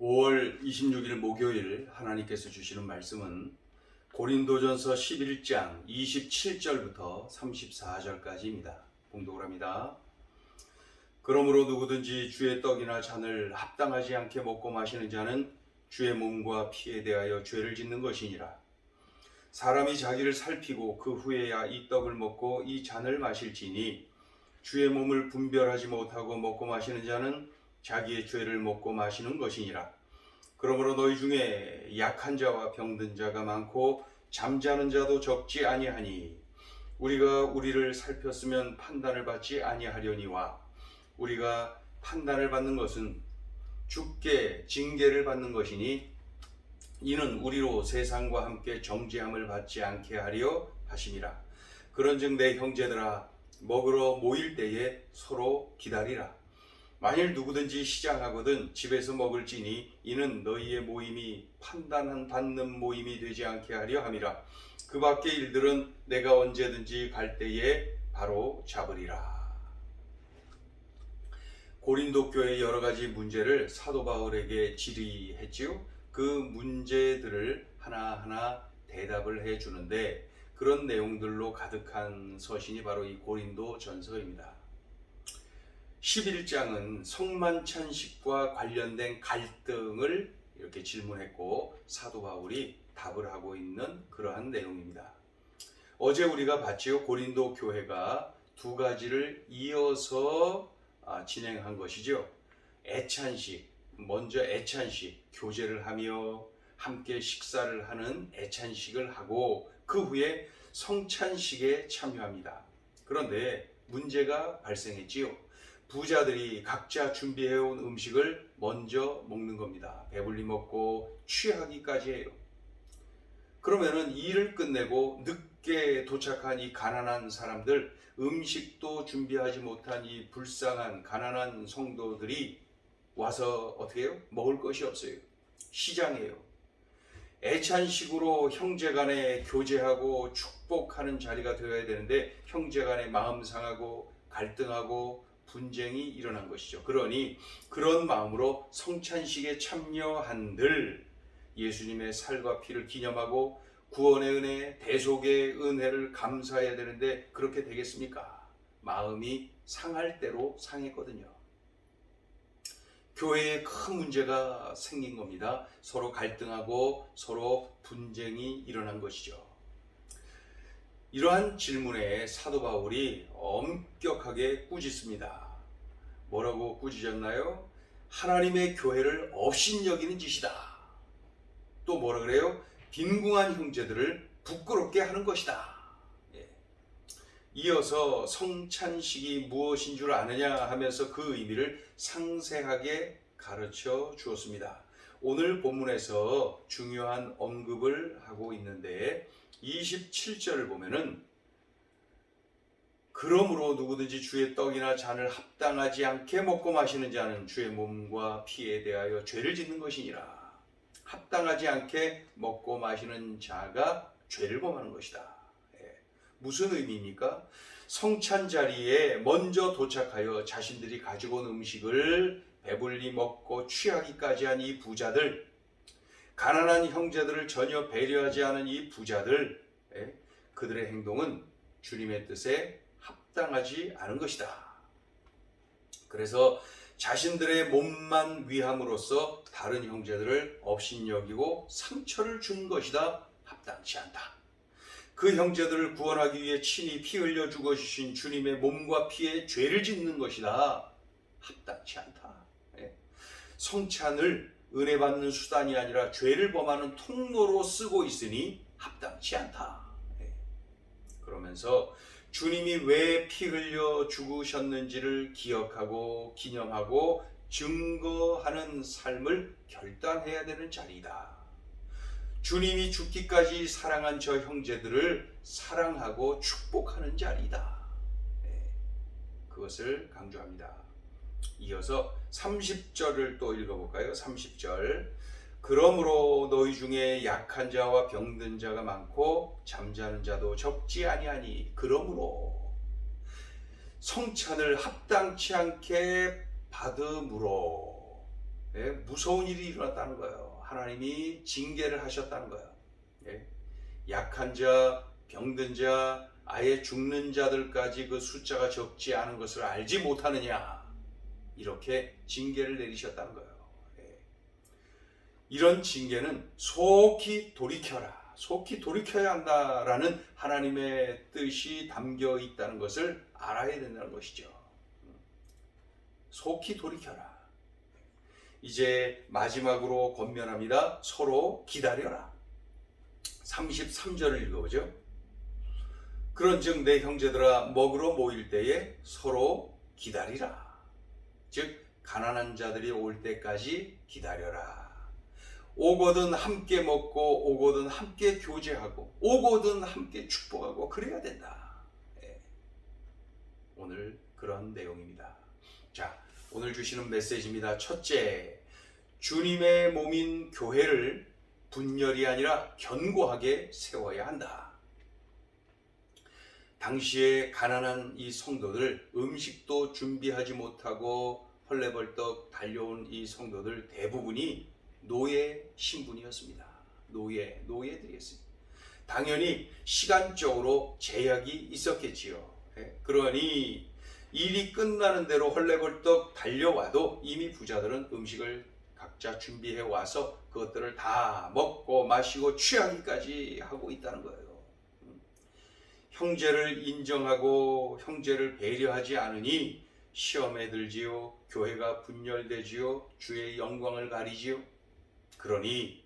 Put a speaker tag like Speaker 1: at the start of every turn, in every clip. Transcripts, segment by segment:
Speaker 1: 5월 26일 목요일 하나님께서 주시는 말씀은 고린도전서 11장 27절부터 34절까지입니다. 봉독을 합니다. 그러므로 누구든지 주의 떡이나 잔을 합당하지 않게 먹고 마시는 자는 주의 몸과 피에 대하여 죄를 짓는 것이니라. 사람이 자기를 살피고 그 후에야 이 떡을 먹고 이 잔을 마실지니 주의 몸을 분별하지 못하고 먹고 마시는 자는 자기의 죄를 먹고 마시는 것이니라. 그러므로 너희 중에 약한 자와 병든 자가 많고 잠자는 자도 적지 아니하니 우리가 우리를 살폈으면 판단을 받지 아니하려니와 우리가 판단을 받는 것은 주께 징계를 받는 것이니 이는 우리로 세상과 함께 정죄함을 받지 않게 하려 하심이라. 그런즉 내 형제들아 먹으러 모일 때에 서로 기다리라. 만일 누구든지 시장하거든 집에서 먹을지니 이는 너희의 모임이 판단받는 모임이 되지 않게 하려 함이라. 그 밖의 일들은 내가 언제든지 갈 때에 바로 잡으리라. 고린도 교회의 여러 가지 문제를 사도 바울에게 질의했지요. 그 문제들을 하나하나 대답을 해주는데 그런 내용들로 가득한 서신이 바로 이 고린도 전서입니다. 11장은 성만찬식과 관련된 갈등을 이렇게 질문했고 사도 바울이 답을 하고 있는 그러한 내용입니다. 어제 우리가 봤지요. 고린도 교회가 두 가지를 이어서 진행한 것이죠. 애찬식, 먼저 애찬식, 교제를 하며 함께 식사를 하는 애찬식을 하고 그 후에 성찬식에 참여합니다. 그런데 문제가 발생했지요. 부자들이 각자 준비해온 음식을 먼저 먹는 겁니다. 배불리 먹고 취하기까지 해요. 그러면은 일을 끝내고 늦게 도착한 이 가난한 사람들, 음식도 준비하지 못한 이 불쌍한 가난한 성도들이 와서 어떻게 해요? 먹을 것이 없어요. 시장이에요. 애찬식으로 형제간에 교제하고 축복하는 자리가 되어야 되는데 형제간에 마음 상하고 갈등하고 분쟁이 일어난 것이죠. 그러니 그런 마음으로 성찬식에 참여한들 예수님의 살과 피를 기념하고 구원의 은혜, 대속의 은혜를 감사해야 되는데 그렇게 되겠습니까? 마음이 상할 대로 상했거든요. 교회에 큰 문제가 생긴 겁니다. 서로 갈등하고 서로 분쟁이 일어난 것이죠. 이러한 질문에 사도 바울이 엄격하게 꾸짖습니다. 뭐라고 꾸짖었나요? 하나님의 교회를 업신여기는 짓이다. 또 뭐라 그래요? 빈궁한 형제들을 부끄럽게 하는 것이다. 이어서 성찬식이 무엇인 줄 아느냐 하면서 그 의미를 상세하게 가르쳐 주었습니다. 오늘 본문에서 중요한 언급을 하고 있는데 27절을 보면은 그러므로 누구든지 주의 떡이나 잔을 합당하지 않게 먹고 마시는 자는 주의 몸과 피에 대하여 죄를 짓는 것이니라. 합당하지 않게 먹고 마시는 자가 죄를 범하는 것이다. 무슨 의미입니까? 성찬 자리에 먼저 도착하여 자신들이 가지고 온 음식을 배불리 먹고 취하기까지 한 이 부자들, 가난한 형제들을 전혀 배려하지 않은 이 부자들, 그들의 행동은 주님의 뜻에 합당하지 않은 것이다. 그래서 자신들의 몸만 위함으로써 다른 형제들을 업신여기고 상처를 준 것이다. 합당치 않다. 그 형제들을 구원하기 위해 친히 피 흘려 죽어주신 주님의 몸과 피에 죄를 짓는 것이다. 합당치 않다. 성찬을 은혜 받는 수단이 아니라 죄를 범하는 통로로 쓰고 있으니 합당치 않다. 그러면서 주님이 왜 피 흘려 죽으셨는지를 기억하고 기념하고 증거하는 삶을 결단해야 되는 자리이다. 주님이 죽기까지 사랑한 저 형제들을 사랑하고 축복하는 자리이다. 그것을 강조합니다. 이어서 30절을 또 읽어볼까요? 30절. 그러므로 너희 중에 약한 자와 병든 자가 많고 잠자는 자도 적지 아니하니 그러므로 성찬을 합당치 않게 받음으로 무서운 일이 일어났다는 거예요. 하나님이 징계를 하셨다는 거예요. 약한 자, 병든 자, 아예 죽는 자들까지 그 숫자가 적지 않은 것을 알지 못하느냐, 이렇게 징계를 내리셨다는 거예요. 이런 징계는 속히 돌이켜라, 속히 돌이켜야 한다라는 하나님의 뜻이 담겨 있다는 것을 알아야 된다는 것이죠. 속히 돌이켜라. 이제 마지막으로 권면합니다. 서로 기다려라. 33절을 읽어보죠. 그런즉 내 형제들아, 먹으러 모일 때에 서로 기다리라. 즉 가난한 자들이 올 때까지 기다려라. 오거든 함께 먹고, 오거든 함께 교제하고, 오거든 함께 축복하고, 그래야 된다. 오늘 그런 내용입니다. 자, 오늘 주시는 메시지입니다. 첫째, 주님의 몸인 교회를 분열이 아니라 견고하게 세워야 한다. 당시에 가난한 이 성도들, 음식도 준비하지 못하고 헐레벌떡 달려온 이 성도들 대부분이 노예 신분이었습니다. 노예들이었습니다. 당연히 시간적으로 제약이 있었겠지요. 그러니 일이 끝나는 대로 헐레벌떡 달려와도 이미 부자들은 음식을 각자 준비해 와서 그것들을 다 먹고 마시고 취하기까지 하고 있다는 거예요. 형제를 인정하고 형제를 배려하지 않으니 시험에 들지요, 교회가 분열되지요, 주의 영광을 가리지요. 그러니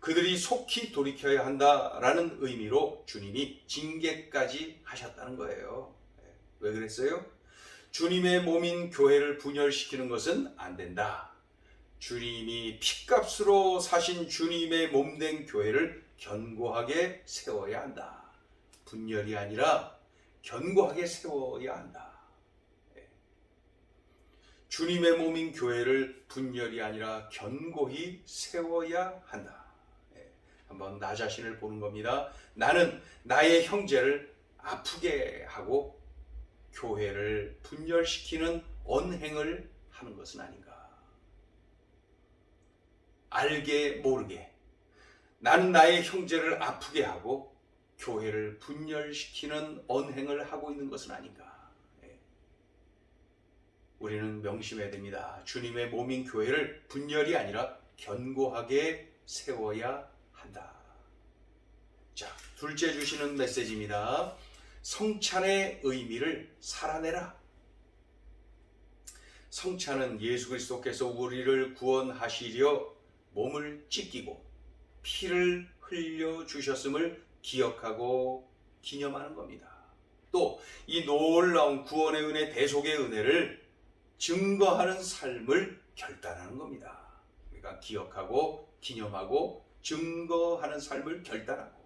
Speaker 1: 그들이 속히 돌이켜야 한다라는 의미로 주님이 징계까지 하셨다는 거예요. 왜 그랬어요? 주님의 몸인 교회를 분열시키는 것은 안 된다. 주님이 핏값으로 사신 주님의 몸된 교회를 견고하게 세워야 한다. 분열이 아니라 견고하게 세워야 한다. 주님의 몸인 교회를 분열이 아니라 견고히 세워야 한다. 한번 나 자신을 보는 겁니다. 나는 나의 형제를 아프게 하고 교회를 분열시키는 언행을 하는 것은 아닌가. 알게 모르게 나는 나의 형제를 아프게 하고 교회를 분열시키는 언행을 하고 있는 것은 아닌가. 우리는 명심해야 됩니다. 주님의 몸인 교회를 분열이 아니라 견고하게 세워야 한다. 자, 둘째 주시는 메시지입니다. 성찬의 의미를 살아내라. 성찬은 예수 그리스도께서 우리를 구원하시려 몸을 찢기고 피를 흘려 주셨음을 기억하고 기념하는 겁니다. 또 이 놀라운 구원의 은혜, 대속의 은혜를 증거하는 삶을 결단하는 겁니다. 그러니까 기억하고 기념하고 증거하는 삶을 결단하고,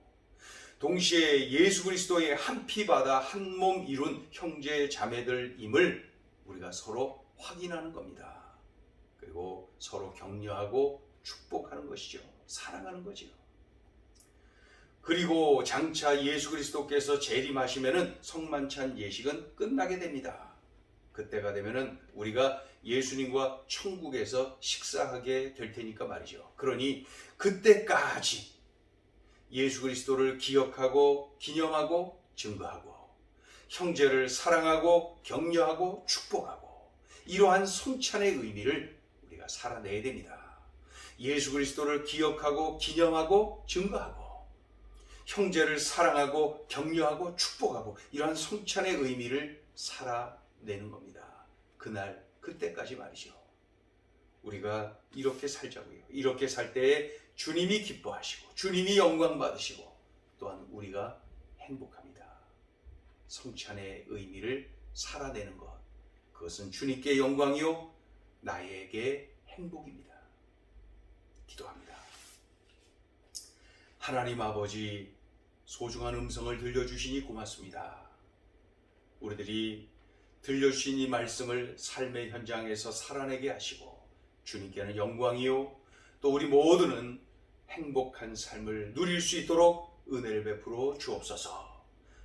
Speaker 1: 동시에 예수 그리스도의 한 피 받아 한 몸 이룬 형제 자매들임을 우리가 서로 확인하는 겁니다. 그리고 서로 격려하고 축복하는 것이죠. 사랑하는 거죠. 그리고 장차 예수 그리스도께서 재림하시면은 성만찬 예식은 끝나게 됩니다. 그때가 되면은 우리가 예수님과 천국에서 식사하게 될 테니까 말이죠. 그러니 그때까지 예수 그리스도를 기억하고 기념하고 증거하고 형제를 사랑하고 격려하고 축복하고, 이러한 성찬의 의미를 우리가 살아내야 됩니다. 예수 그리스도를 기억하고 기념하고 증거하고 형제를 사랑하고 격려하고 축복하고, 이러한 성찬의 의미를 살아내는 겁니다. 그날 그때까지 말이죠. 우리가 이렇게 살자고요. 이렇게 살 때에 주님이 기뻐하시고 주님이 영광 받으시고 또한 우리가 행복합니다. 성찬의 의미를 살아내는 것, 그것은 주님께 영광이요 나에게 행복입니다. 기도합니다. 하나님 아버지, 소중한 음성을 들려주시니 고맙습니다. 우리들이 들려주신 이 말씀을 삶의 현장에서 살아내게 하시고 주님께는 영광이요 또 우리 모두는 행복한 삶을 누릴 수 있도록 은혜를 베풀어 주옵소서.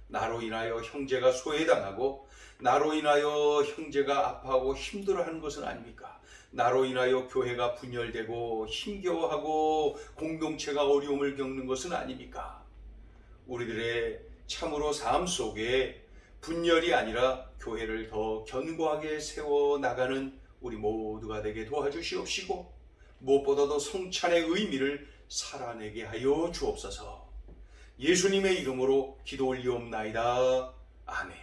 Speaker 1: 나로 인하여 형제가 소외당하고 나로 인하여 형제가 아파하고 힘들어하는 것은 아닙니까? 나로 인하여 교회가 분열되고 힘겨워하고 공동체가 어려움을 겪는 것은 아닙니까? 우리들의 참으로 삶 속에 분열이 아니라 교회를 더 견고하게 세워나가는 우리 모두가 되게 도와주시옵시고 무엇보다도 성찬의 의미를 살아내게 하여 주옵소서. 예수님의 이름으로 기도 올리옵나이다. 아멘.